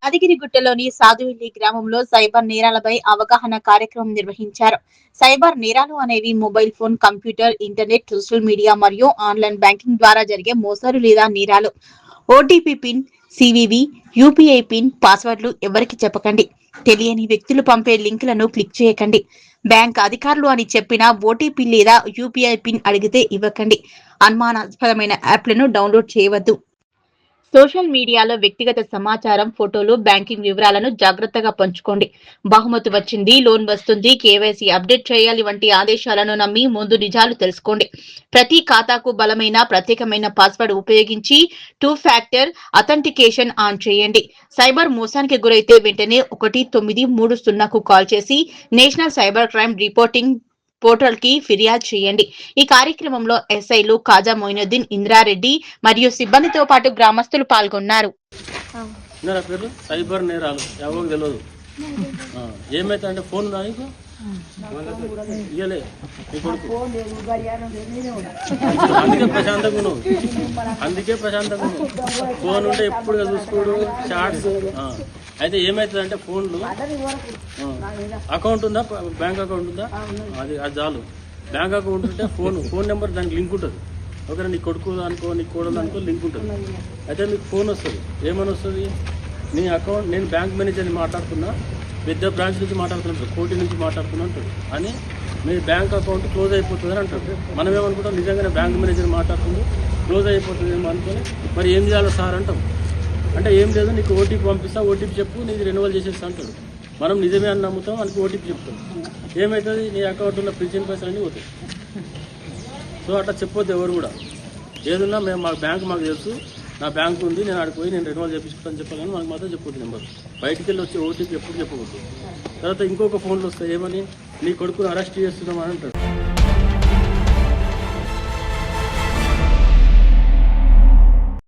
యాదగిరిగుట్టలోని సాధువెల్లి గ్రామంలో సైబర్ నేరాలపై అవగాహన కార్యక్రమం నిర్వహించారు. సైబర్ నేరాలు అనేవి mobile phone, computer, internet, social media మరియు ఆన్లైన్ బ్యాంకింగ్ ద్వారా జరిగే మోసాలు లేదా నేరాలు. OTP pin, CVV, UPI pin, పాస్వర్డ్లు ఎవరికి చెప్పకండి. తెలియని వ్యక్తులు పంపే లింకులను క్లిక్ చేయకండి. బ్యాంక్ అధికారులు అని చెప్పిన ఓటీపీ లేదా యూపీఐ పిన్ అడిగితే ఇవ్వకండి. అనుమానాస్పదమైన యాప్లను డౌన్లోడ్ చేయవద్దు. సోషల్ మీడియాలో వ్యక్తిగత సమాచారం, ఫోటోలు, బ్యాంకింగ్ వివరాలను జాగ్రత్తగా పంచుకోండి. బహుమతి వచ్చింది, లోన్ వస్తుంది, కేవైసీ అప్డేట్ చేయాలి వంటి ఆదేశాలను నమ్మి ముందు నిజాలు తెలుసుకోండి. ప్రతి ఖాతాకు బలమైన, ప్రత్యేకమైన పాస్వర్డ్ ఉపయోగించి 2 ఫ్యాక్టర్ అథెంటికేషన్ ఆన్ చేయండి. సైబర్ మోసానికి గురైతే వెంటనే 1930కు కాల్ చేసి national cyber crime reporting portal కి ఫిర్యాదు చేయండి. ఈ కార్యక్రమంలో ఎస్ఐలు కాజా మొయినుద్దీన్, ఇంద్రారెడ్డి మరియు సిబ్బందితో పాటు గ్రామస్తులు పాల్గొన్నారు. సైబర్ నేరాలు ఎవరికి తెలియదు. ఏమైతే అంటే ఫోన్ ఇయ్యలే అందుకే ప్రశాంతంగా ఉన్నావు. ఫోన్ ఉంటే ఎప్పుడు చూసుకోడు, షార్ట్స్. అయితే ఏమవుతుంది అంటే ఫోన్లు అకౌంట్ ఉందా, బ్యాంక్ అకౌంట్ ఉందా, అది చాలు. బ్యాంక్ అకౌంట్ ఉంటే ఫోన్ నెంబర్ దానికి లింక్ ఉంటుంది. ఓకే, నీ కొడుకు అనుకో, నీ కోడలు అనుకో లింక్ ఉంటుంది. అయితే మీకు ఫోన్ వస్తుంది. ఏమని వస్తుంది? నీ అకౌంట్, నేను బ్యాంక్ మేనేజర్ని మాట్లాడుతున్నా, పెద్ద బ్రాంచ్ నుంచి మాట్లాడుతున్నట్టు, కోటి నుంచి మాట్లాడుతున్నా అంటాడు. అని మీ బ్యాంక్ అకౌంట్ క్లోజ్ అయిపోతుంది అని అంటాడు. మనం ఏమనుకుంటాం, నిజంగానే బ్యాంక్ మేనేజర్ మాట్లాడుతుంది, క్లోజ్ అయిపోతుంది ఏమో అనుకొని మరి ఏం చేయాలో సార్ అంటాం. అంటే ఏం లేదు, నీకు ఓటీపీ పంపిస్తా, ఓటీపీ చెప్పు, నీది రెన్యువల్ చేసేస్తా అంటాడు. మనం నిజమే అని నమ్ముతాం, మనకి ఓటీపీ చెప్తాం. ఏమవుతుంది, నీ అకౌంట్ ఉన్న పెన్షన్ పైసలన్నీ పోతాయి. సో అట్లా చెప్పొద్దు ఎవరు కూడా. ఏదన్నా మేము మా బ్యాంక్ మాకు తెలుసు, నా బ్యాంక్ ఉంది, నేను ఆడికి పోయి నేను రెన్యువల్ చేయించుకుంటాను చెప్పాలని మనకు మాత్రం చెప్పొద్దు నెంబర్. బయటికి వెళ్ళి వచ్చి ఓటీపీ ఎప్పుడు చెప్పకూడదు. తర్వాత ఇంకొక ఫోన్లు వస్తాయి, ఏమని నీ కొడుకును అరెస్ట్ చేస్తున్నామని అంటాడు.